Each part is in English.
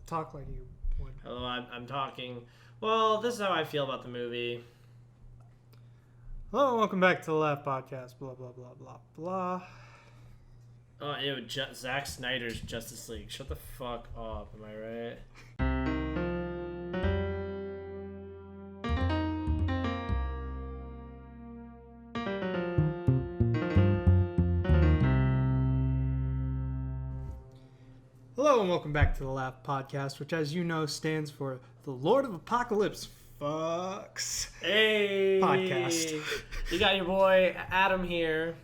Talk like you would. Hello, I'm talking. Well, this is how I feel about the movie. Hello, and welcome back to the LAF podcast. Blah, blah, blah, blah, blah. Oh, ew, Zack Snyder's Justice League. Shut the fuck up, am I right? Hello, and welcome back to the LAF podcast, which, as you know, stands for the Lord of Apocalypse Fucks Hey! podcast. You got your boy Adam here.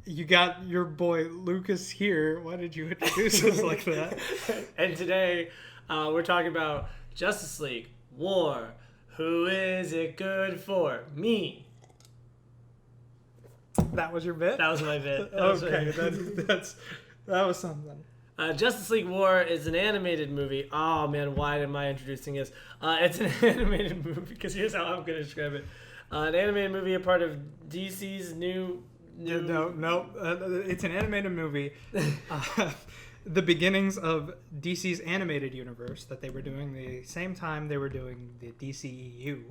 You got your boy Lucas here. Why did you introduce us like that? And today, we're talking about Justice League War. Who is it good for? Me. That was your bit? That was my bit. That was something. Justice League War is an animated movie. Oh man, why am I introducing this? It's an animated movie because here's how I'm going to describe it. An animated movie, a part of DC's new. No. It's an animated movie. The beginnings of DC's animated universe that they were doing the same time they were doing the DCEU.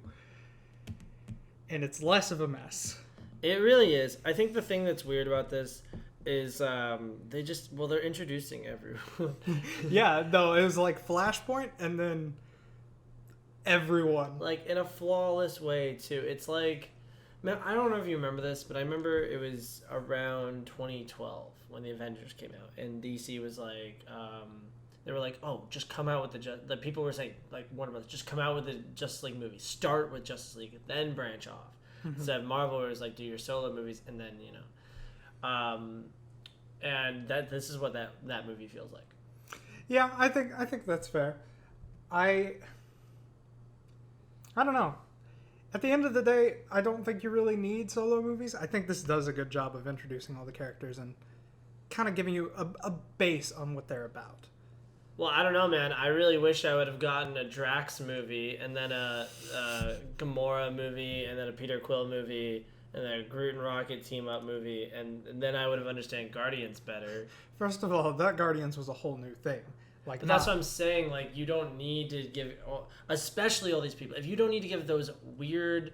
And it's less of a mess. It really is. I think the thing that's weird about this is they're introducing everyone. Yeah, no, it was like Flashpoint and then everyone. Like in a flawless way too. It's like, man, I don't know if you remember this, but I remember it was around 2012 when the Avengers came out, and DC was like, they were like, oh, just come out with the people were saying, like, Warner Brothers, just come out with the Justice League movie. Start with Justice League, then branch off. Instead of Marvel, was like, do your solo movies, and then, you know. And this is what that movie feels like. Yeah, I think that's fair. I don't know. At the end of the day, I don't think you really need solo movies. I think this does a good job of introducing all the characters and kind of giving you a base on what they're about. Well, I don't know, man. I really wish I would have gotten a Drax movie, and then a Gamora movie, and then a Peter Quill movie, and then a Groot and Rocket team-up movie, and then I would have understood Guardians better. First of all, that Guardians was a whole new thing. Like, but that's what I'm saying. Like, you don't need to give, especially all these people. If you don't need to give those weird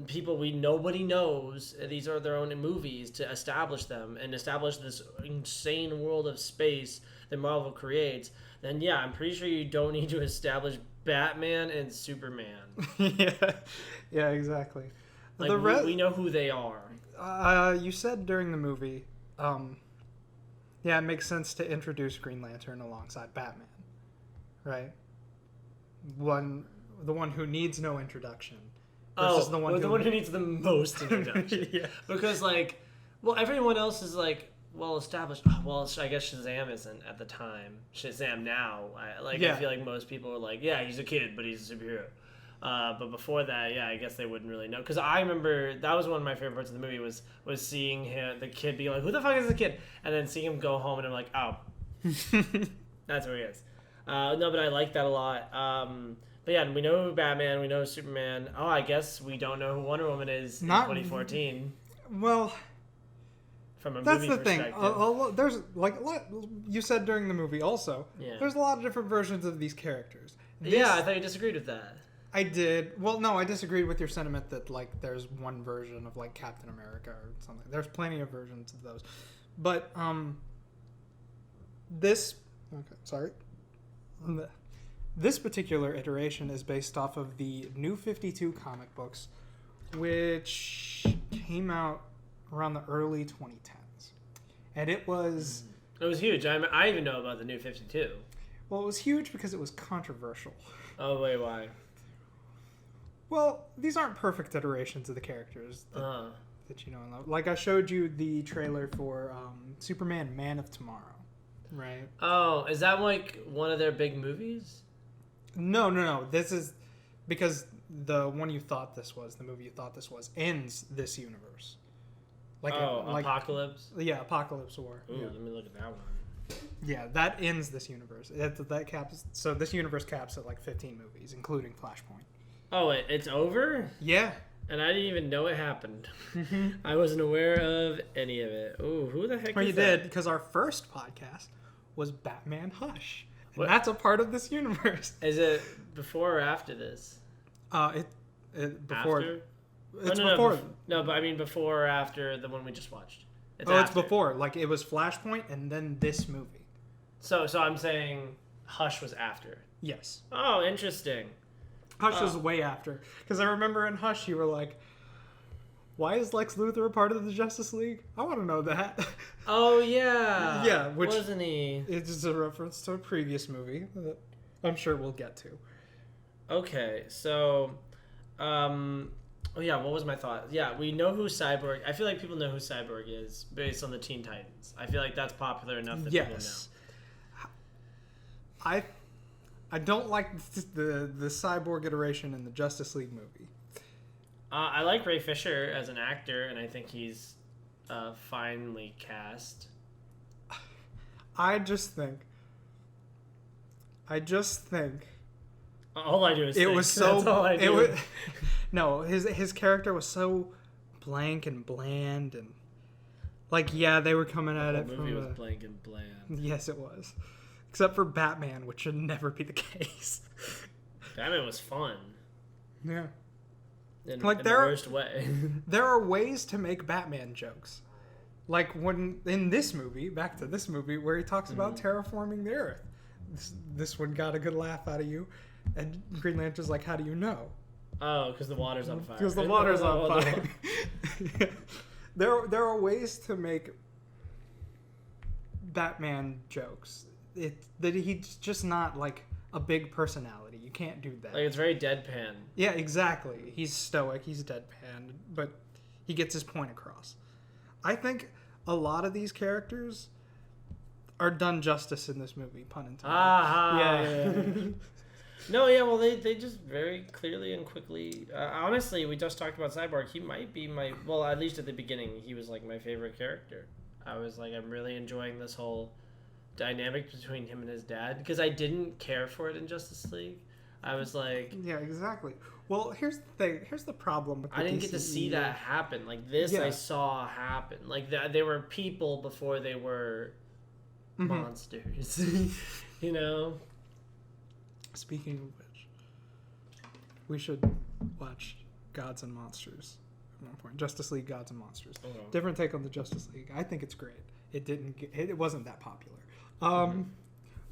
people nobody knows, these are their own movies to establish them and establish this insane world of space that Marvel creates, then yeah, I'm pretty sure you don't need to establish Batman and Superman. Yeah, exactly. Like, we know who they are. You said during the movie, yeah, it makes sense to introduce Green Lantern alongside Batman, right? The one who needs no introduction versus the one who needs the most introduction. Yeah. Because, like, well, everyone else is, like, well established. Well, I guess Shazam isn't at the time. Shazam now. I feel like most people are like, yeah, he's a kid, but he's a superhero. But before that, yeah, I guess they wouldn't really know. Because I remember that was one of my favorite parts of the movie was seeing the kid be like, who the fuck is the kid? And then seeing him go home and I'm like, oh, that's where he is. No, but I like that a lot. But yeah, we know Batman, we know Superman. Oh, I guess we don't know who Wonder Woman is in 2014. Well, from a that's movie the thing. perspective. There's, like you said during the movie also, yeah. There's a lot of different versions of these characters. Yeah, I thought you disagreed with that. I did. Well, no, I disagreed with your sentiment that, like, there's one version of, like, Captain America or something. There's plenty of versions of those. But, this particular iteration is based off of the New 52 comic books, which came out around the early 2010s. And it was... It was huge. I even know about the New 52. Well, it was huge because it was controversial. Oh, wait, why? Well, these aren't perfect iterations of the characters that you know and love. Like, I showed you the trailer for Superman Man of Tomorrow, right? Oh, is that like one of their big movies? No. This is because the one you thought this was, the movie you thought this was, ends this universe. Apocalypse? Yeah, Apocalypse War. Ooh, yeah. Let me look at that one. Yeah, that ends this universe. That caps. So this universe caps at like 15 movies, including Flashpoint. Oh, it's over? Yeah. And I didn't even know it happened. I wasn't aware of any of it. Ooh, who the heck is that? You did, because our first podcast was Batman Hush. And that's a part of this universe. Is it before or after this? Before. After? It's before. No, but I mean before or after the one we just watched. It's before. Like, it was Flashpoint and then this movie. So I'm saying Hush was after. Yes. Oh, interesting. Hush was way after. Because I remember in Hush you were like, why is Lex Luthor a part of the Justice League? I want to know that. Oh, yeah. Yeah, which... Wasn't he? It's a reference to a previous movie that I'm sure we'll get to. Okay, so... Oh, yeah, what was my thought? Yeah, we know who Cyborg... I feel like people know who Cyborg is based on the Teen Titans. I feel like that's popular enough that people know. I don't like the Cyborg iteration in the Justice League movie. I like Ray Fisher as an actor, and I think he's finely cast. I just think... All I do is think. It was so... That's all I do. No, his character was so blank and bland, and like, yeah, they were coming at it. The movie was blank and bland. Yes, it was, except for Batman, which should never be the case. Batman was fun. Yeah, in the worst way. There are ways to make Batman jokes, like when in this movie, back to this movie, where he talks about terraforming the Earth. This one got a good laugh out of you, and Green Lantern's like, "How do you know?" Oh, because the water's on fire. Because the water's on fire. There are ways to make Batman jokes. That he's just not like a big personality. You can't do that. Like, it's very deadpan. Yeah, exactly. He's stoic. He's deadpan, but he gets his point across. I think a lot of these characters are done justice in this movie. Pun intended. Yeah. No, yeah, well, they just very clearly and quickly... honestly, we just talked about Cyborg. He might be my... Well, at least at the beginning, he was, like, my favorite character. I was like, I'm really enjoying this whole dynamic between him and his dad. Because I didn't care for it in Justice League. I was like... Yeah, exactly. Well, here's the thing. Here's the problem with the I didn't DCEU. Get to see that happen. Like, this I saw happen. Like, they were people before they were monsters. You know? Speaking of which, we should watch Gods and Monsters at one point. Justice League Gods and Monsters. Oh. Different take on the Justice League. I think it's great. It wasn't that popular.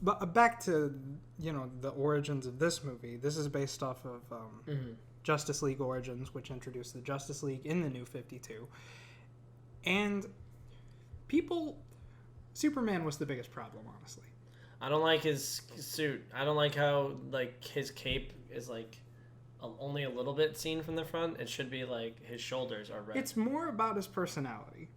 But back to, the origins of this movie. This is based off of Justice League Origins, which introduced the Justice League in the New 52. And Superman was the biggest problem, honestly. I don't like his suit. I don't like how, like, his cape is, like, only a little bit seen from the front. It should be, like, his shoulders are red. It's more about his personality.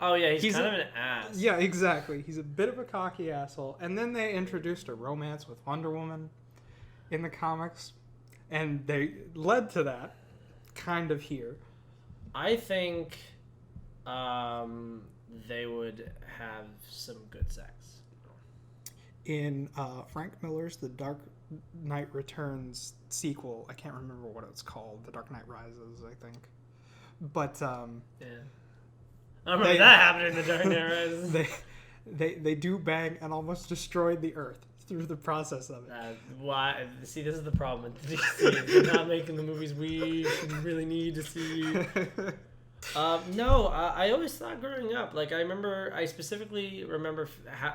Oh, yeah, he's kind of an ass. Yeah, exactly. He's a bit of a cocky asshole. And then they introduced a romance with Wonder Woman in the comics. And they led to that, kind of here. I think they would have some good sex. In Frank Miller's The Dark Knight Returns sequel, I can't remember what it's called. The Dark Knight Rises, I think. But yeah, I remember that happened in The Dark Knight Rises. They do bang and almost destroyed the Earth through the process of it. Why? See, this is the problem with DC. They're not making the movies we really need to see. No, I always thought growing up, like, I specifically remember,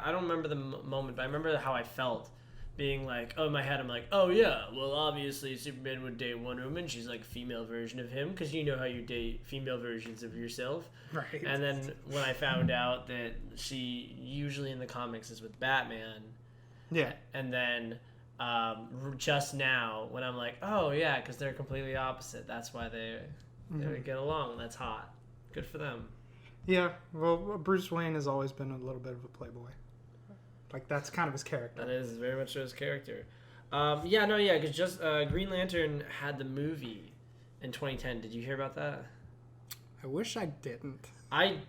I don't remember the moment, but I remember how I felt being like, in my head, I'm like, oh yeah, well, obviously Superman would date Wonder Woman. She's like a female version of him, because you know how you date female versions of yourself. Right. And then when I found out that she usually in the comics is with Batman. Yeah. And then just now, when I'm like, oh yeah, because they're completely opposite. That's why they would get along. That's hot. Good for them. Yeah, well, Bruce Wayne has always been a little bit of a playboy. Like, that's kind of his character. That is very much his character. Because just Green Lantern had the movie in 2010. Did you hear about that? I wish I didn't. I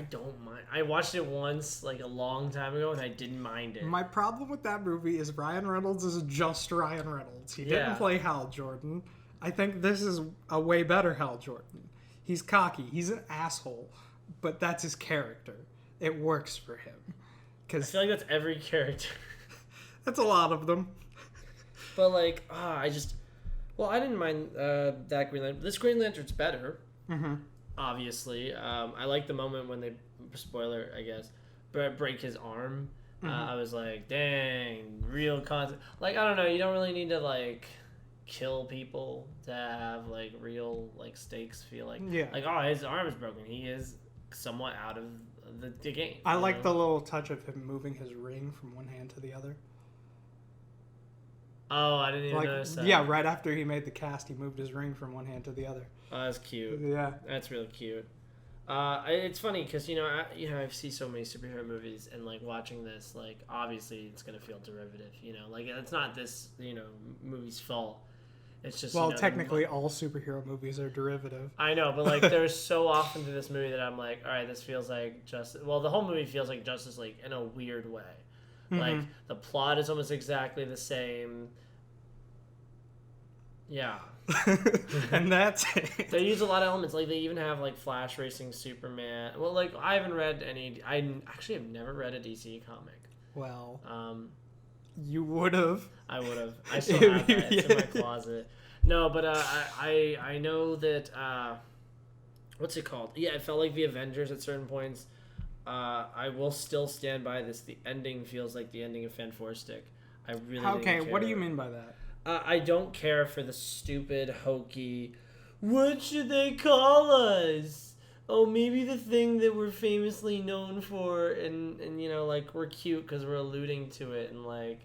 don't mind. I watched it once, like, a long time ago, and I didn't mind it. My problem with that movie is Ryan Reynolds is just Ryan Reynolds. He didn't play Hal Jordan. I think this is a way better Hal Jordan. He's cocky. He's an asshole. But that's his character. It works for him. I feel like that's every character. That's a lot of them. But like, I didn't mind that Green Lantern. This Green Lantern's better. Mm-hmm. Obviously, I like the moment when they, spoiler, I guess, break his arm. Mm-hmm. I was like, dang, real concept. Like, I don't know, you don't really need to like kill people to have like real like stakes. Feel like, like, oh, his arm is broken. He is somewhat out of the game. I like the little touch of him moving his ring from one hand to the other. Oh, I didn't even notice that. Yeah, right after he made the cast, he moved his ring from one hand to the other. Oh, that's cute. Yeah, that's really cute. It's funny because I see so many superhero movies, and like watching this, like obviously it's gonna feel derivative. Like it's not this movie's fault. It's just technically all superhero movies are derivative. I know, but like there's so often to this movie that I'm like, all right, this feels like Justice. Well, the whole movie feels like Justice League in a weird way. Mm-hmm. Like the plot is almost exactly the same. Yeah. And that's it. They use a lot of elements. Like they even have like Flash racing Superman. Well, like I haven't read any. I actually have never read a DC comic. Well, you would have. I would have. I still have that. It's in my closet. No, but I know that what's it called? Yeah, it felt like the Avengers at certain points. I will still stand by this. The ending feels like the ending of Fantastic. I really didn't care. What do you mean by that? I don't care for the stupid, hokey, what should they call us? Oh, maybe the thing that we're famously known for, and like, we're cute because we're alluding to it, and, like,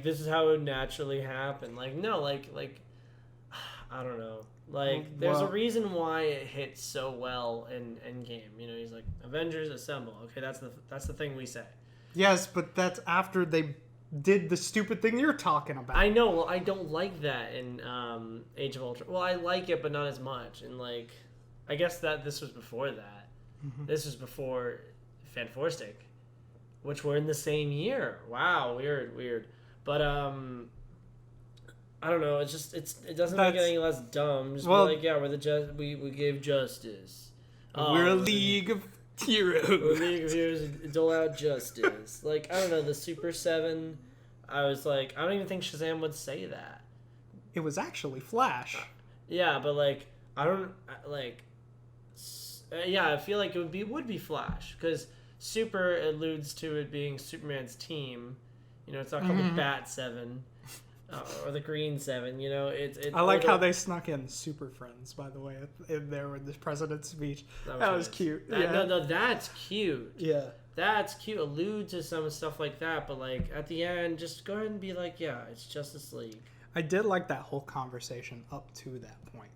this is how it would naturally happen. Like, no, like, I don't know. Like, there's a reason why it hits so well in Endgame. He's like, Avengers Assemble. Okay, that's the thing we say. Yes, but that's after they did the stupid thing you're talking about. I know. Well, I don't like that in Age of Ultron. Well, I like it, but not as much. And like, I guess that this was before that. Mm-hmm. This was before Fantastic, which were in the same year. Wow, weird. But I don't know. It's just it doesn't make it any less dumb. Just be like, yeah, we gave justice. We're a league of heroes. We're a league of heroes dole out justice. Like, I don't know, the Super 7, I was like, I don't even think Shazam would say that. It was actually Flash. Yeah, but like, I don't like. Yeah, I feel like it would be Flash because Super alludes to it being Superman's team. It's not called the Bat 7. Or the Green 7, I like how they snuck in Super Friends, by the way, in there with the president's speech. That was cute. No, that's cute. Yeah. That's cute. Allude to some stuff like that, but like at the end, just go ahead and be like, yeah, it's Justice League. I did like that whole conversation up to that point.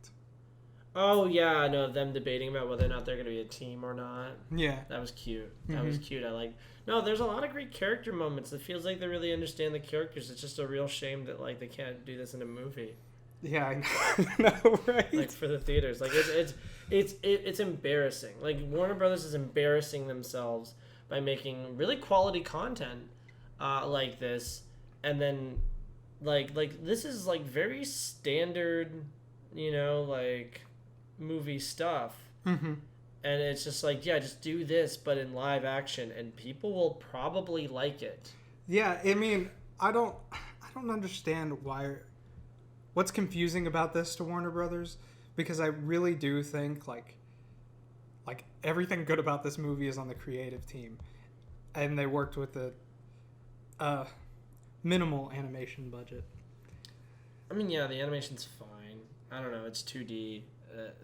Oh, yeah, no, them debating about whether or not they're going to be a team or not. Yeah. That was cute. That was cute. I like. No, there's a lot of great character moments. It feels like they really understand the characters. It's just a real shame that like they can't do this in a movie. Yeah, I know, right? Like for the theaters, like it's embarrassing. Like Warner Brothers is embarrassing themselves by making really quality content like this, and then like this is like very standard, like movie stuff. Mm-hmm. And it's just like, yeah, just do this, but in live action, and people will probably like it. Yeah, I mean, I don't understand what's confusing about this to Warner Brothers, because I really do think like everything good about this movie is on the creative team, and they worked with a minimal animation budget. I mean, yeah, the animation's fine. I don't know, it's 2D.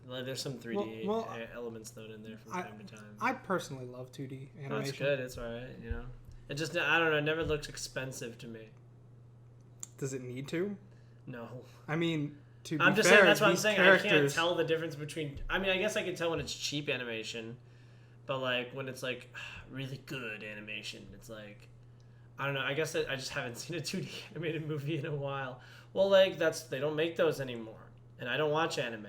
There's some 3D elements thrown in there from time to time. I personally love 2D animation. That's good. It's all right. It just, I don't know. It never looks expensive to me. Does it need to? No. I mean, I'm just saying. That's what I'm saying. I can't tell the difference between. I mean, I guess I can tell when it's cheap animation, but like when it's like really good animation, it's like, I don't know. I guess I just haven't seen a 2D animated movie in a while. Well, like they don't make those anymore, and I don't watch anime.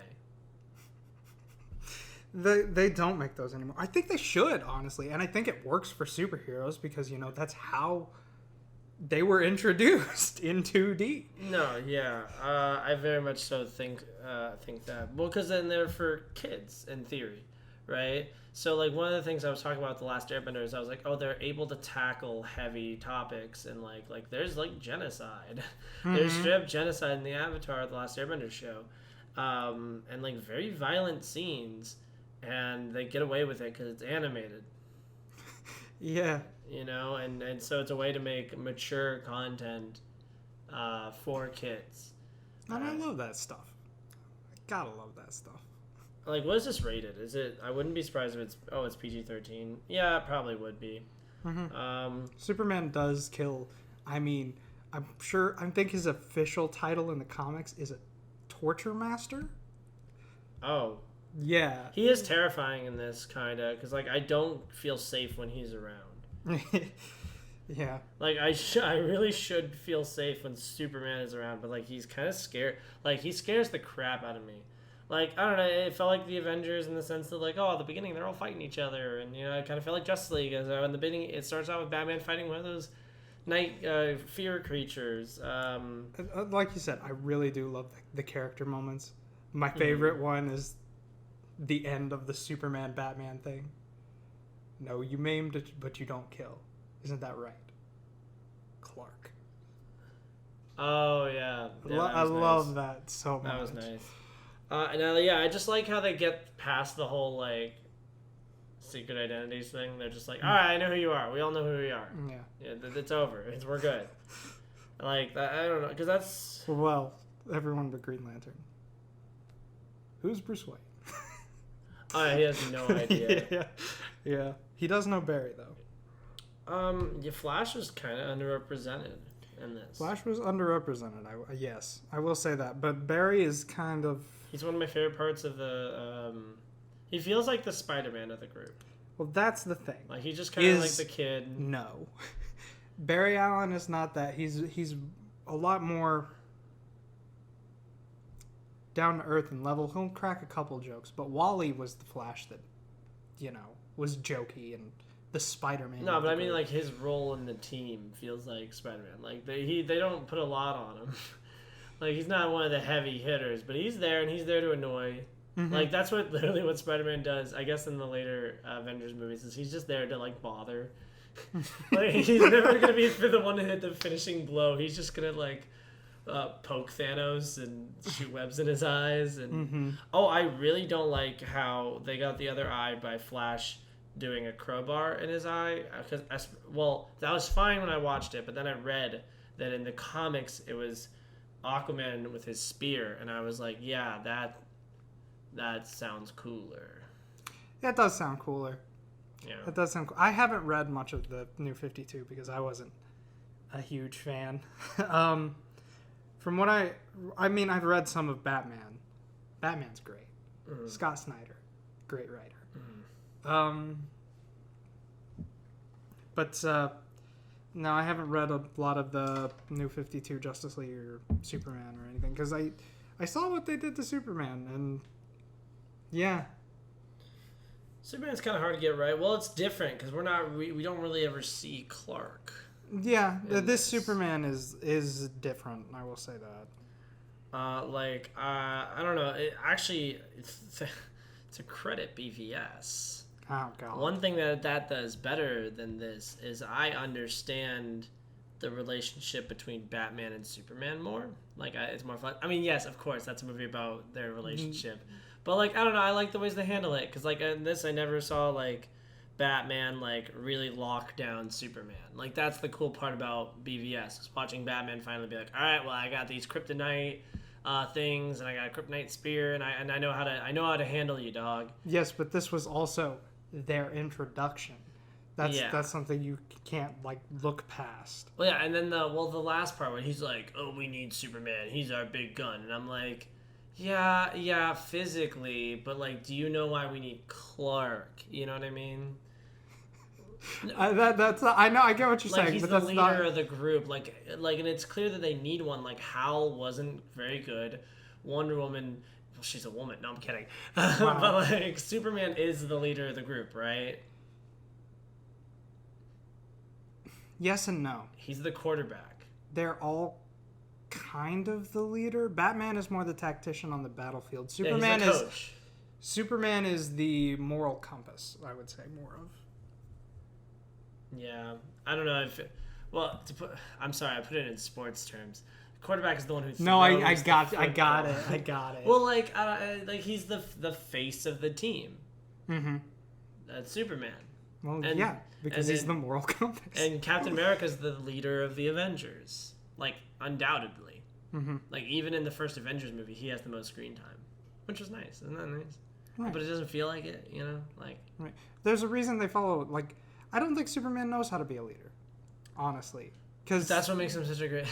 They don't make those anymore. I think they should, honestly. And I think it works for superheroes because, that's how they were introduced in 2D. No, yeah. I very much so think that. Well, because then they're for kids, in theory, right? So like one of the things I was talking about with The Last Airbender is I was like, oh, they're able to tackle heavy topics, and like there's like genocide. There's straight up genocide in the Avatar The Last Airbender show, and like very violent scenes, and they get away with it because it's animated. Yeah. You know, and so it's a way to make mature content for kids. And I love that stuff. I gotta love that stuff. Like, what is this rated? Is it? I wouldn't be surprised if it's PG-13. Yeah, it probably would be. Mm-hmm. Superman does kill. I mean, I think his official title in the comics is a torture master. Oh. Yeah. He is terrifying in this, kind of, because like I don't feel safe when he's around. Yeah. Like I really should feel safe when Superman is around, but like he's kind of scared. Like he scares the crap out of me. Like, I don't know, it felt like the Avengers in the sense that, like, oh, at the beginning, they're all fighting each other. And, you know, it kind of felt like Justice League. As in the beginning, it starts out with Batman fighting one of those night fear creatures. Like you said, I really do love the character moments. My favorite one is the end of the Superman-Batman thing. No, you maimed, but you don't kill. Isn't that right? Clark. Oh, yeah. I love that so much. That was nice. And I just like how they get past the whole, like, secret identities thing. They're just like, all right, I know who you are. We all know who we are. Yeah, it's over. We're good. Like, I don't know, because that's... Well, everyone but Green Lantern. Who's Bruce Wayne? Oh, he has no idea. Yeah. He does know Barry, though. Flash was kind of underrepresented in this. Flash was underrepresented, yes. I will say that. But Barry is kind of... He's one of my favorite parts of the... he feels like the Spider-Man of the group. Well, that's the thing. Like, he's just kind of like the kid. No. Barry Allen is not that. He's a lot more down to earth and level. He'll crack a couple jokes. But Wally was the Flash that, you know, was jokey and the Spider-Man. No, but I mean, like, his role in the team feels like Spider-Man. Like, they don't put a lot on him. Like, he's not one of the heavy hitters, but he's there, and he's there to annoy. Mm-hmm. Like, that's literally what Spider-Man does, I guess, in the later Avengers movies, is he's just there to, like, bother. Like, he's never going to be the one to hit the finishing blow. He's just going to, like, poke Thanos and shoot webs in his eyes. And Oh, I really don't like how they got the other eye by Flash doing a crowbar in his eye. Well, that was fine when I watched it, but then I read that in the comics it was Aquaman with his spear, and I was like, yeah, that sounds cooler. That does sound cooler. Yeah. That does sound cool. I haven't read much of the New 52 because I wasn't a huge fan. From what I mean, I've read some of Batman. Batman's great. Mm-hmm. Scott Snyder, great writer. Mm-hmm. But no, I haven't read a lot of the New 52 Justice League or Superman or anything because I saw what they did to Superman, and yeah. Superman's kind of hard to get right. Well, it's different because we don't really ever see Clark. Yeah, this Superman is different. I will say that. I don't know. It's to credit BVS. Oh God. One thing that does better than this is I understand the relationship between Batman and Superman more. Like, it's more fun. I mean, yes, of course, that's a movie about their relationship. But, like, I don't know. I like the ways they handle it. Because, like, in this, I never saw, like, Batman, like, really lock down Superman. Like, that's the cool part about BVS. Is watching Batman finally be like, all right, well, I got these kryptonite things, and I got a kryptonite spear, and I know how to handle you, dog. Yes, but this was also their introduction. That's something you can't, like, look past. Well, yeah, and then the last part where he's like, oh, we need Superman. He's our big gun. And I'm like, yeah, physically, but, like, do you know why we need Clark? You know what I mean? I know, I get what you're saying, he's but the that's leader of the group. Like, and it's clear that they need one. Like, Hal wasn't very good. Wonder Woman, well, she's a woman. No, I'm kidding. Wow. But, like, Superman is the leader of the group, right? Yes and no. He's the quarterback. They're all kind of the leader. Batman is more the tactician on the battlefield. Superman he's the coach. Superman is the moral compass, I would say, more of. Yeah, I don't know if. I'm sorry, I put it in sports terms. Quarterback is the one who throws. No, I got football. I got it. Well, like he's the face of the team. Mm-hmm. That's Superman. Well, yeah, because he's the moral compass. And Captain America's the leader of the Avengers, like undoubtedly. Mm-hmm. Like even in the first Avengers movie, he has the most screen time, which was nice. Isn't that nice? Right. But it doesn't feel like it, you know, like. Right. There's a reason they follow. Like, I don't think Superman knows how to be a leader, honestly. Because that's what makes him such a great.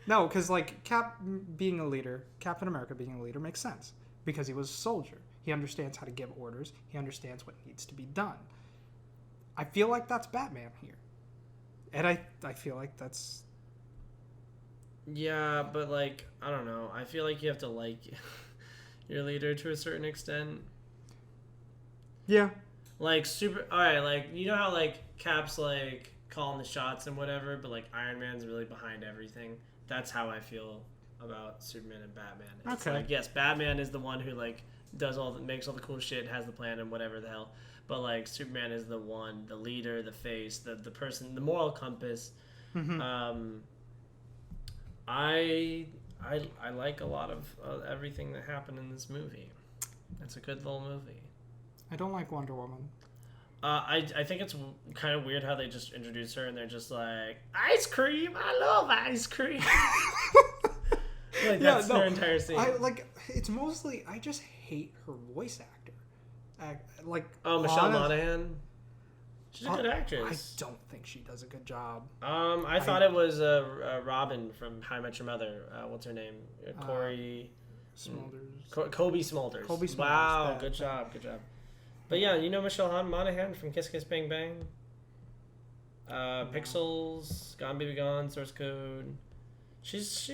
No, because like Captain America being a leader makes sense because he was a soldier. He understands how to give orders. He understands what needs to be done. I feel like that's Batman here, and I feel like that's. Yeah, but like I don't know. I feel like you have to like your leader to a certain extent. Yeah. Like alright, like you know how like Cap's like calling the shots and whatever, but like Iron Man's really behind everything. That's how I feel about Superman and Batman. It's like yes, Batman is the one who like makes all the cool shit, has the plan and whatever the hell. But like Superman is the one, the leader, the face, the person, the moral compass. Mm-hmm. I like a lot of everything that happened in this movie. It's a good little movie. I don't like Wonder Woman. I think it's kind of weird how they just introduce her and they're just like, ice cream, I love ice cream. Like that's their entire scene. It's mostly I just hate her voice actor. Michelle Monaghan. She's a good actress. I don't think she does a good job. I thought it was Robin from How I Met Your Mother. What's her name? Corey Smulders. Kobe Smulders. Wow, good job. But yeah, you know Michelle Monaghan from Kiss Kiss Bang Bang. Pixels, Gone Baby Gone, Source Code. She's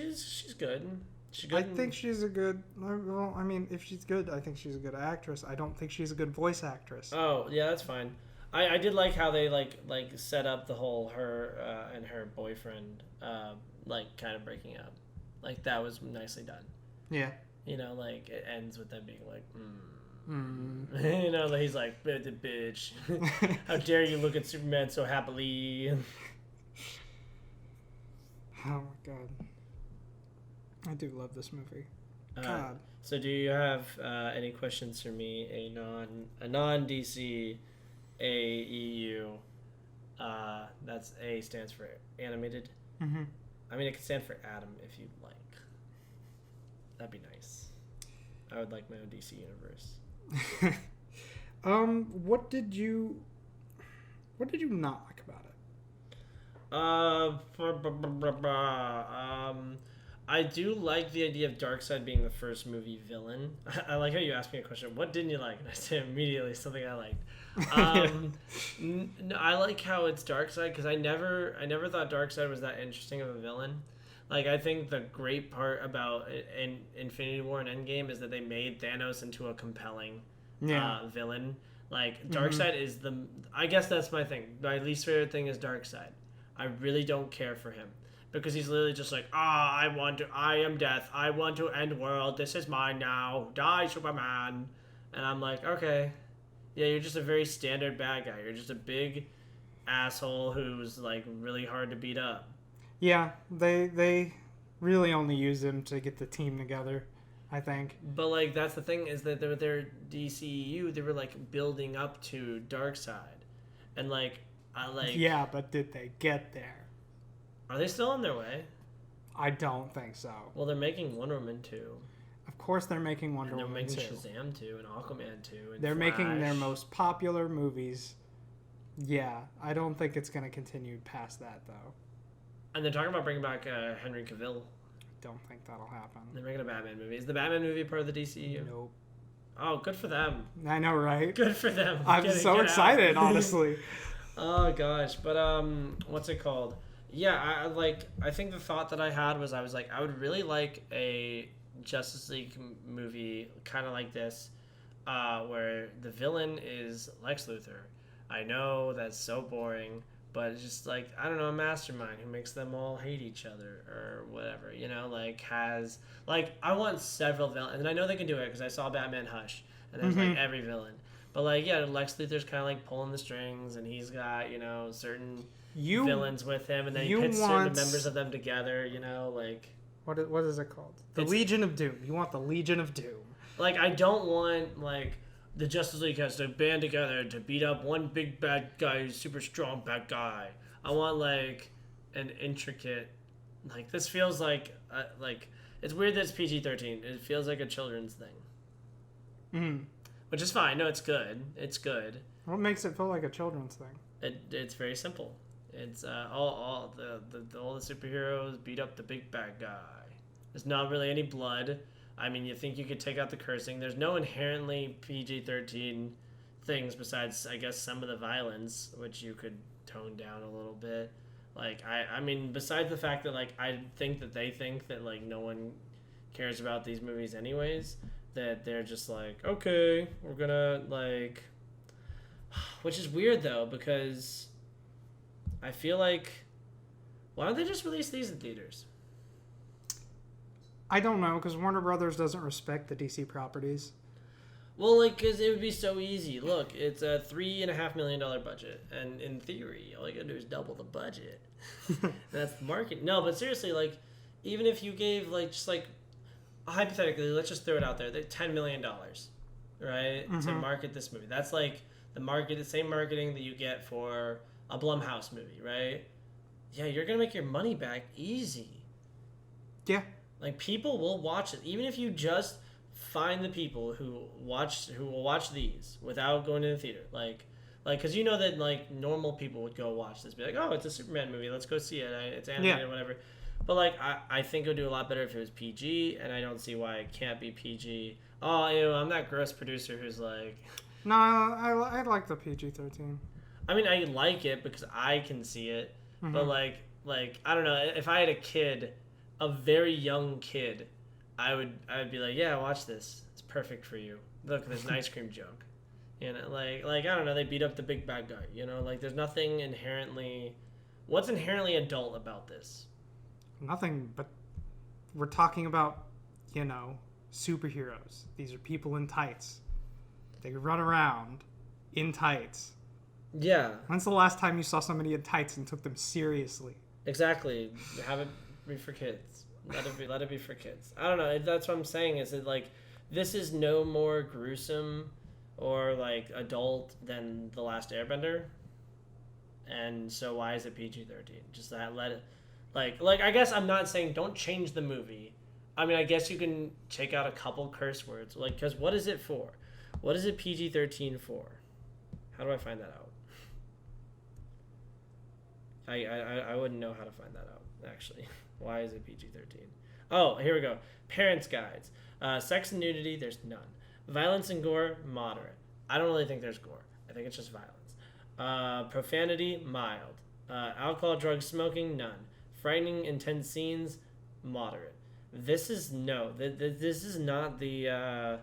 good. She's good. I think she's a good. Well, I mean, if she's good, I think she's a good actress. I don't think she's a good voice actress. Oh yeah, that's fine. I did like how they like set up the whole her and her boyfriend like kind of breaking up. Like that was nicely done. Yeah. You know, like it ends with them being like, you know, he's like, bitch, how dare you look at Superman so happily. Oh my god. I do love this movie. God. So do you have any questions for me? A non DC AEU. That's A stands for animated. Mm-hmm. I mean, it could stand for Adam if you'd like. That'd be nice. I would like my own DC universe. What did you not like about it? I do like the idea of Darkseid being the first movie villain. I like how you asked me a question. What didn't you like? And I said immediately something I liked. No, I like how it's Darkseid because I never thought Darkseid was that interesting of a villain. Like I think the great part about in Infinity War and Endgame is that they made Thanos into a compelling villain. Like Darkseid is I guess that's my thing. My least favorite thing is Darkseid. I really don't care for him. Because he's literally just like, I am death. I want to end world. This is mine now. Die, Superman. And I'm like, okay. Yeah, you're just a very standard bad guy. You're just a big asshole who's like really hard to beat up. Yeah, they really only use him to get the team together, I think. But like that's the thing is that their DCEU, they were like building up to Darkseid. And like yeah, but did they get there? Are they still on their way? I don't think so. Well, they're making Wonder Woman 2. Of course they're making Wonder Woman 2. They're making Shazam 2 and Aquaman 2 and they're Flash. Making their most popular movies. Yeah, I don't think it's going to continue past that, though. And they're talking about bringing back Henry Cavill. Don't think that'll happen. They're making a Batman movie. Is the Batman movie part of the DCEU? Nope. Oh, good for them. I know, right? Good for them. I'm so excited, honestly. Oh, gosh. But, what's it called? Yeah, I think the thought that I had was I would really like a Justice League movie kind of like this, where the villain is Lex Luthor. I know that's so boring, but it's just like, I don't know, a mastermind who makes them all hate each other or whatever, you know, like has like I want several villains, and I know they can do it because I saw Batman Hush, and there's like every villain, but like yeah, Lex Luthor's kind of like pulling the strings, and he's got certain villains with him, and then he pits certain members of them together, like what is it called? The Legion of Doom. You want the Legion of Doom. Like I don't want like the Justice League has to band together to beat up one big bad guy who's super strong bad guy. I want like an intricate, like this feels like it's weird that it's PG-13. It feels like a children's thing. Which is fine. No, it's good. It's good. What makes it feel like a children's thing? It's very simple. It's all the superheroes beat up the big bad guy. There's not really any blood. I mean, you think you could take out the cursing. There's no inherently PG-13 things besides, I guess, some of the violence, which you could tone down a little bit. Like, I mean, besides the fact that, like, I think that they think that, like, no one cares about these movies anyways, that they're just like, okay, we're gonna, like... Which is weird, though, because I feel like... Why don't they just release these in theaters? I don't know, because Warner Brothers doesn't respect the DC properties. Well, like, because it would be so easy. Look, it's a $3.5 million budget, and in theory, all you gotta do is double the budget. That's the market. No, but seriously, like, even if you gave, like, just like, hypothetically, let's just throw it out there, $10 million, right, to market this movie. That's like the same marketing that you get for a Blumhouse movie, right? Yeah, you're gonna make your money back easy. Yeah. Like, people will watch it. Even if you just find the people who will watch these without going to the theater. Like, because you know that, like, normal people would go watch this. Be like, oh, it's a Superman movie. Let's go see it. It's animated, whatever. But, like, I think it would do a lot better if it was PG, and I don't see why it can't be PG. Oh, I'm that gross producer who's like... No, I like the PG-13. I mean, I like it because I can see it. But, like, I don't know. If I had a kid... a very young kid, I would be like, yeah, watch this. It's perfect for you. Look, there's an ice cream joke. Like I don't know, they beat up the big bad guy. Like there's nothing inherently... What's inherently adult about this? Nothing, but we're talking about, superheroes. These are people in tights. They run around in tights. Yeah. When's the last time you saw somebody in tights and took them seriously? Exactly. Have it be for kids. Let it be for kids. I don't know. That's what I'm saying. Is it like this is no more gruesome or like adult than The Last Airbender, and so why is it PG-13? Just that let it like I guess I'm not saying don't change the movie. I mean, I guess you can take out a couple curse words, like, because what is it for? What is it PG-13 for? How do I find that out? I wouldn't know how to find that out, actually. Why is it PG-13? Oh, here we go. Parents' guides. Sex and nudity, there's none. Violence and gore, moderate. I don't really think there's gore. I think it's just violence. Profanity, mild. Alcohol, drugs, smoking, none. Frightening, intense scenes, moderate. This is this is not the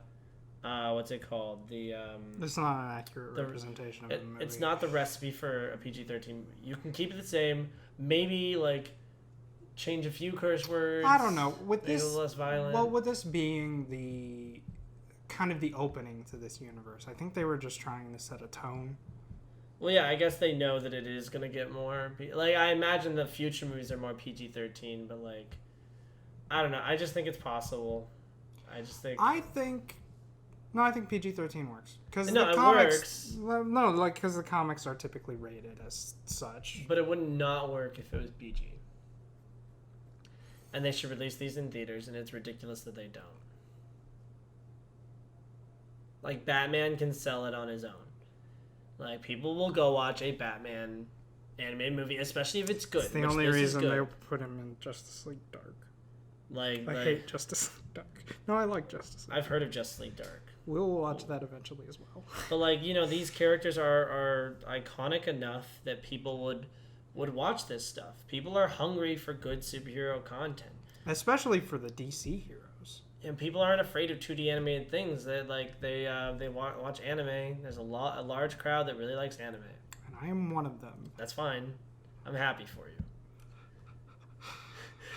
what's it called? It's not an accurate representation of the movie. It's not the recipe for a PG-13. You can keep it the same. Maybe like change a few curse words. I don't know. With this, a little less violent. Well, with this being the kind of the opening to this universe, I think they were just trying to set a tone. Well, yeah, I guess they know that it is gonna get more. Like, I imagine the future movies are more PG-13, but like, I don't know. I just think it's possible. I think PG-13 works because the comics. Works. No, like because the comics are typically rated as such. But it would not work if it was PG. And they should release these in theaters, and it's ridiculous that they don't. Like, Batman can sell it on his own. Like, people will go watch a Batman animated movie, especially if it's good. It's the only reason they put him in Justice League Dark. I hate Justice League Dark. No, I like Justice League. I've heard of Justice League Dark. We'll watch that eventually as well. But, like, these characters are iconic enough that people would watch this stuff. People are hungry for good superhero content. Especially for the DC heroes. And people aren't afraid of 2D animated things. They watch anime. There's a large crowd that really likes anime. And I am one of them. That's fine. I'm happy for you.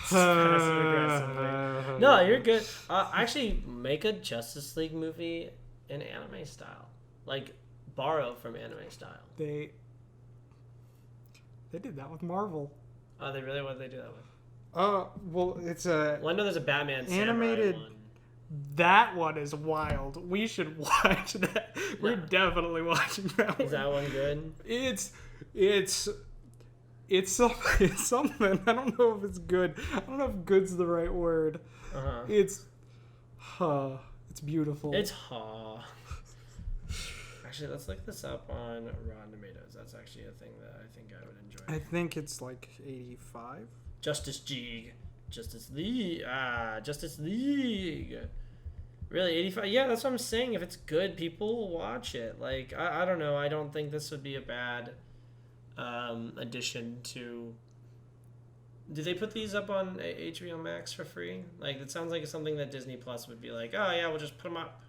Passive-aggressively. No, you're good. Actually, make a Justice League movie in anime style. Like, borrow from anime style. They did that with Marvel. Oh, they really? What did they do that with? Well, it's a... Well, I know there's a Batman animated Samurai one. That one is wild. We should watch that. We're definitely watching that one. Is that one good? It's something. I don't know if it's good. I don't know if good's the right word. Uh-huh. It's beautiful. It's Actually, let's look this up on Rotten Tomatoes. That's actually a thing that I think I would enjoy. I think it's like 85. Justice League. Justice League. Really, 85? Yeah, that's what I'm saying. If it's good, people will watch it. Like, I don't know. I don't think this would be a bad addition to... Did they put these up on HBO Max for free? Like, it sounds like it's something that Disney Plus would be like, oh, yeah, we'll just put them up.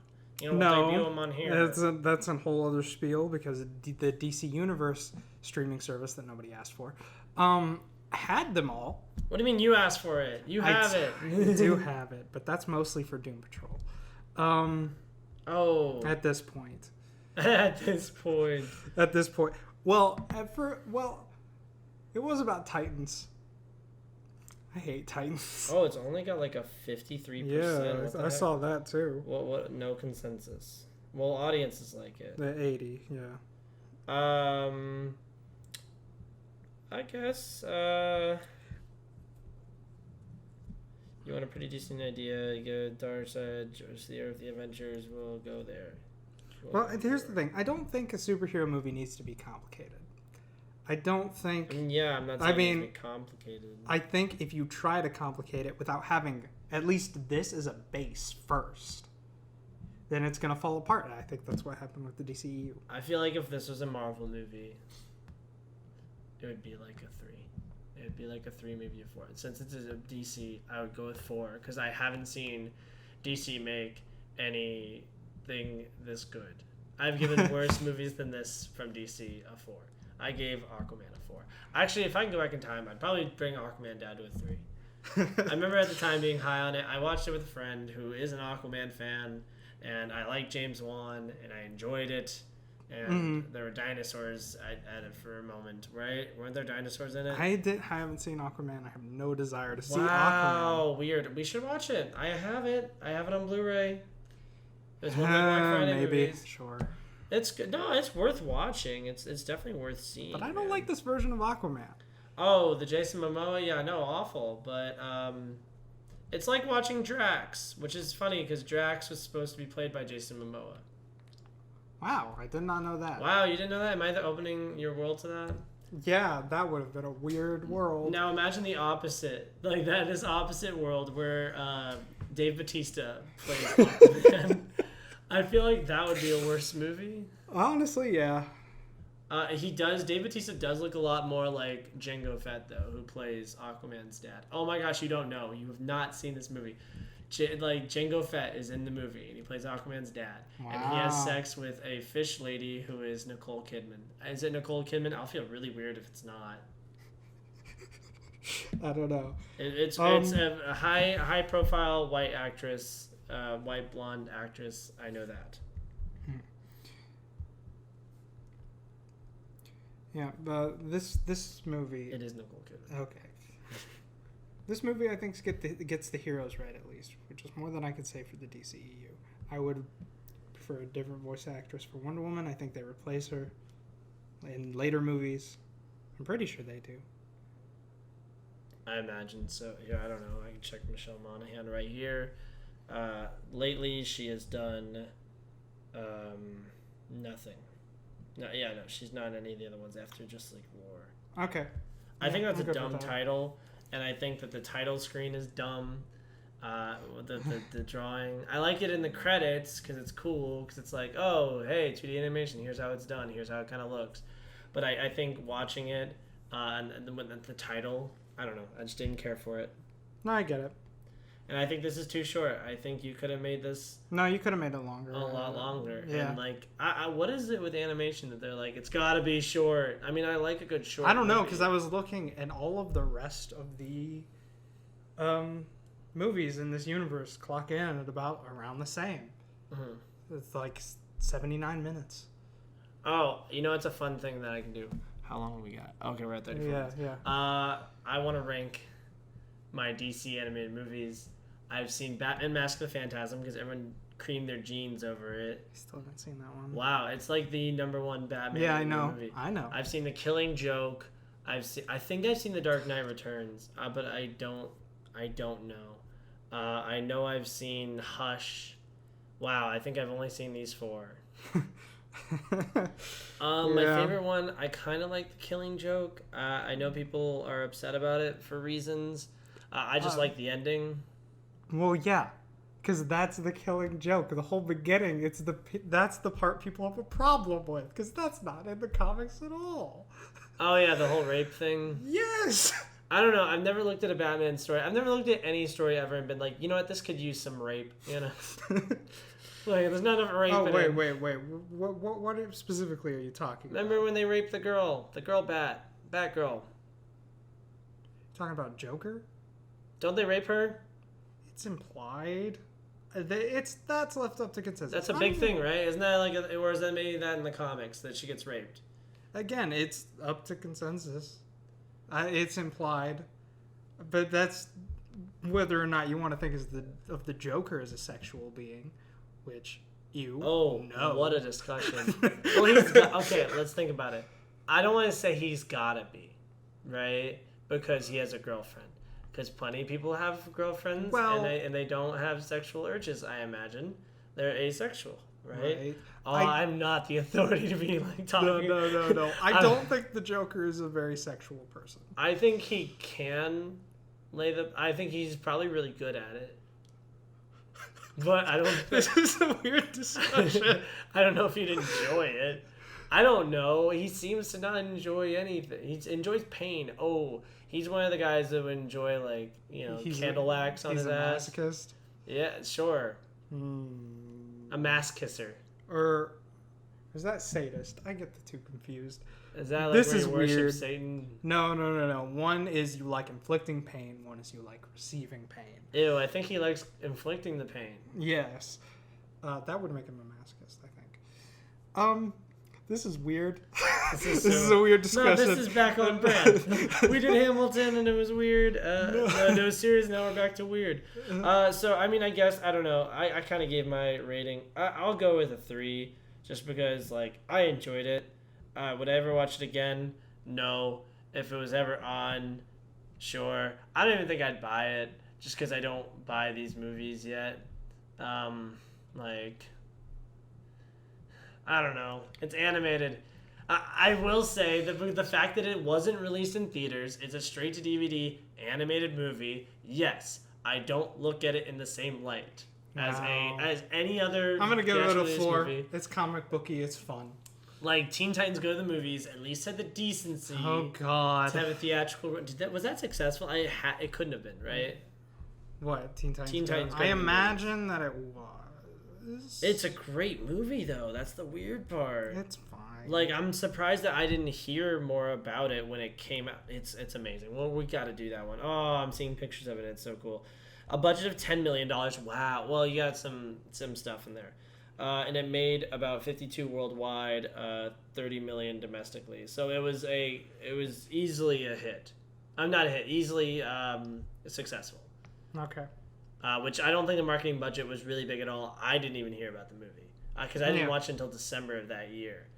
You know, we'll debut them on here. That's a whole other spiel because the DC Universe streaming service that nobody asked for had them all. What do you mean you asked for it? You have it. I do have it, but that's mostly for Doom Patrol. At this point. At this point. Well, it was about Titans. I hate Titans. Oh, it's only got like a 53%. Yeah, I saw that too. What? No consensus. Well, audiences like it. The 80, yeah. I guess. You want a pretty decent idea? You go Dark Side, George the Earth, the Avengers. We'll go there. Well, here's the thing. I don't think a superhero movie needs to be complicated. I don't think... I'm not saying it's complicated. I think if you try to complicate it without having at least this as a base first, then it's going to fall apart. And I think that's what happened with the DCEU. I feel like if this was a Marvel movie, it would be like a 3. It would be like a 3, maybe a 4. Since it's a DC, I would go with 4, because I haven't seen DC make anything this good. I've given worse movies than this from DC a 4. I gave Aquaman a 4. Actually, if I can go back in time, I'd probably bring Aquaman down to a 3. I remember at the time being high on it. I watched it with a friend who is an Aquaman fan, and I liked James Wan, and I enjoyed it. And there were dinosaurs at it for a moment, right? Weren't there dinosaurs in it? I haven't seen Aquaman. I have no desire to see Aquaman. Wow, weird. We should watch it. I have it. I have it on Blu-ray. There's one of my Black Friday movies. Sure. It's good. No, it's worth watching. It's definitely worth seeing. But I don't like this version of Aquaman. Oh, the Jason Momoa? Yeah, no, awful. But it's like watching Drax, which is funny because Drax was supposed to be played by Jason Momoa. Wow, I did not know that. Wow, you didn't know that? Am I opening your world to that? Yeah, that would have been a weird world. Now imagine the opposite. Like, that is opposite world where Dave Bautista plays Aquaman. I feel like that would be a worse movie. Honestly, yeah. Dave Bautista does look a lot more like Jango Fett, though, who plays Aquaman's dad. Oh my gosh, you don't know. You have not seen this movie. Jango Fett is in the movie, and he plays Aquaman's dad. Wow. And he has sex with a fish lady who is Nicole Kidman. Is it Nicole Kidman? I'll feel really weird if it's not. I don't know. It's a high profile white actress, white blonde actress. I know that. Yeah, but this movie. It is Nicole Kidman. Okay. This movie, I think, gets the heroes right, at least, which is more than I could say for the DCEU. I would prefer a different voice actress for Wonder Woman. I think they replace her in later movies. I'm pretty sure they do. I imagine so. Yeah, I don't know. I can check Michelle Monaghan right here. Lately, she has done nothing. No, she's not in any of the other ones after Just Like War. Okay. I think that's a dumb title. And I think that the title screen is dumb. The drawing. I like it in the credits because it's cool. Because it's like, oh, hey, 2D animation. Here's how it's done. Here's how it kind of looks. But I think watching it, and the title, I don't know. I just didn't care for it. No, I get it. And I think this is too short. I think you could have made this... No, you could have made it longer. A lot longer. Yeah. And, like, what is it with animation that they're like, it's got to be short? I mean, I like a good short I don't know, movie. because I was looking, and all of the rest of the movies in this universe clock in at about around the same. Mm-hmm. It's like 79 minutes. Oh, you know, it's a fun thing that I can do. How long have we got? Okay, we're at 34 minutes. Yeah. I want to rank my DC animated movies. I've seen Batman Mask of the Phantasm because everyone creamed their jeans over it. Still haven't seen that one. Wow, it's like the #1 Batman I know. movie. I know. I've seen The Killing Joke. I think I've seen The Dark Knight Returns, but I don't know. I know I've seen Hush. Wow, I think I've only seen these 4. My favorite one, I kind of like The Killing Joke. I know people are upset about it for reasons. I just like the ending. Well, yeah, because that's the Killing Joke. The whole beginning, that's the part people have a problem with, because that's not in the comics at all. Oh yeah, the whole rape thing. Yes. I don't know. I've never looked at a Batman story. I've never looked at any story ever and been like, you know what, this could use some rape. You know. Like, there's not enough rape. Oh wait. What specifically are you talking about? Remember when they raped the girl Batgirl? Talking about Joker? Don't they rape her? It's implied. That's left up to consensus. That's a big thing, right? Isn't that like, or is that maybe that in the comics that she gets raped? Again, it's up to consensus. It's implied, but that's whether or not you want to think of the Joker as a sexual being, which you know. What a discussion. Well, okay. Let's think about it. I don't want to say he's gotta be, right? Because he has a girlfriend. Because plenty of people have girlfriends, and they don't have sexual urges, I imagine. They're asexual, right? I'm not the authority to be like talking. No. I don't think the Joker is a very sexual person. I think he can I think he's probably really good at it. But I don't... This is a weird discussion. I don't know if he'd enjoy it. I don't know. He seems to not enjoy anything. He enjoys pain. Oh, he's one of the guys that would enjoy, like, you know, candle wax on his ass. He's a masochist? Yeah, sure. A mass kisser. Or is that sadist? I get the two confused. Is that like where you worship weird. Satan? No. One is you like inflicting pain. One is you like receiving pain. Ew, I think he likes inflicting the pain. Yes. That would make him a masochist, I think. This is weird. This is a weird discussion. No, this is back on brand. We did Hamilton and it was weird. No, it was serious. Now we're back to weird. So, I mean, I guess, I don't know. I kind of gave my rating. I'll go with a 3 just because, like, I enjoyed it. Would I ever watch it again? No. If it was ever on, sure. I don't even think I'd buy it just because I don't buy these movies yet. Like... I don't know. It's animated. I will say that the fact that it wasn't released in theaters, it's a straight-to-DVD animated movie. Yes, I don't look at it in the same light as any other. I'm gonna give it a 4. Movie. It's comic booky. It's fun. Like Teen Titans Go to the Movies, at least had the decency. Oh God. To have a theatrical. Was that successful? It couldn't have been, right? What Teen Titans? Teen Titans. I imagine that it was. It's a great movie, though. That's the weird part. It's fine. Like, I'm surprised that I didn't hear more about it when it came out. It's amazing. Well, we got to do that one. Oh, I'm seeing pictures of it. It's so cool. A budget of $10 million. Wow. Well, you got some stuff in there. And it made about 52 worldwide, 30 million domestically. So it was easily a hit. Not a hit. Easily successful. Okay. Which I don't think the marketing budget was really big at all. I didn't even hear about the movie because I didn't watch it until December of that year.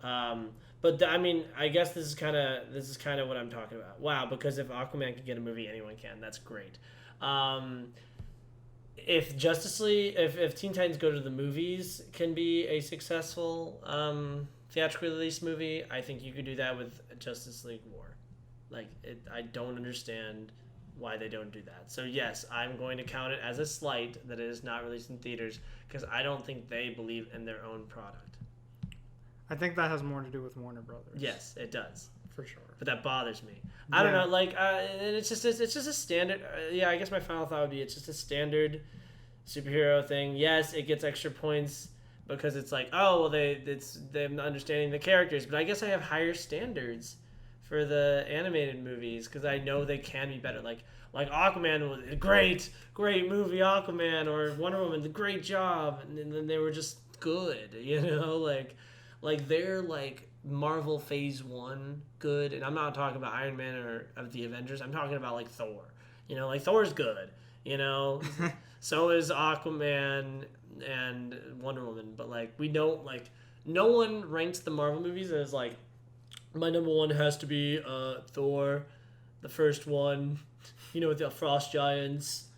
But I mean, I guess this is kind of what I'm talking about. Wow, because if Aquaman can get a movie, anyone can. That's great. If Justice League, if Teen Titans Go to the Movies can be a successful theatrically released movie, I think you could do that with Justice League War. Like, I don't understand why they don't do that. So yes, I'm going to count it as a slight that it is not released in theaters because I don't think they believe in their own product. I think that has more to do with Warner Brothers. Yes, it does. For sure. But that bothers me. I don't know, like, and it's just a standard. I guess my final thought would be it's just a standard superhero thing. Yes, it gets extra points because it's like, oh, well, they're understanding the characters. But I guess I have higher standards for the animated movies because I know they can be better. Like Aquaman was a great movie, Aquaman, or Wonder Woman, the great job, and then they were just good, like they're like Marvel Phase 1 good, and I'm not talking about Iron Man or of the Avengers. I'm talking about like Thor. Like Thor's good. So is Aquaman and Wonder Woman, but like we don't like no one ranks the Marvel movies as like my number one has to be Thor, the first one. With the frost giants.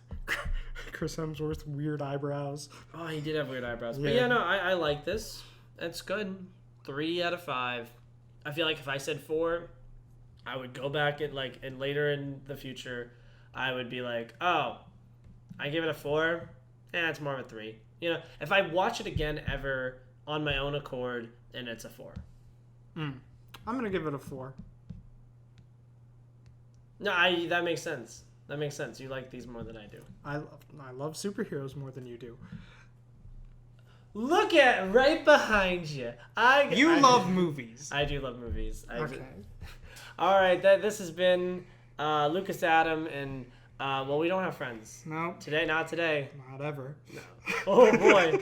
Chris Hemsworth, weird eyebrows. Oh, he did have weird eyebrows. Yeah. But I like this. It's good. 3 out of 5. I feel like if I said 4, I would go back and later in the future, I would be like, oh, I give it a 4. It's more of a 3. If I watch it again ever on my own accord, then it's a 4. I'm gonna give it a 4. No, that makes sense. That makes sense. You like these more than I do. I love superheroes more than you do. Look at right behind you. You love movies. I do love movies. Okay. All right. This has been Lucas, Adam, and we don't have friends. No. Today, not today. Not ever. No. Oh boy.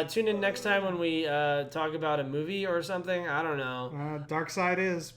Tune in next time when we talk about a movie or something. I don't know. Dark Side is.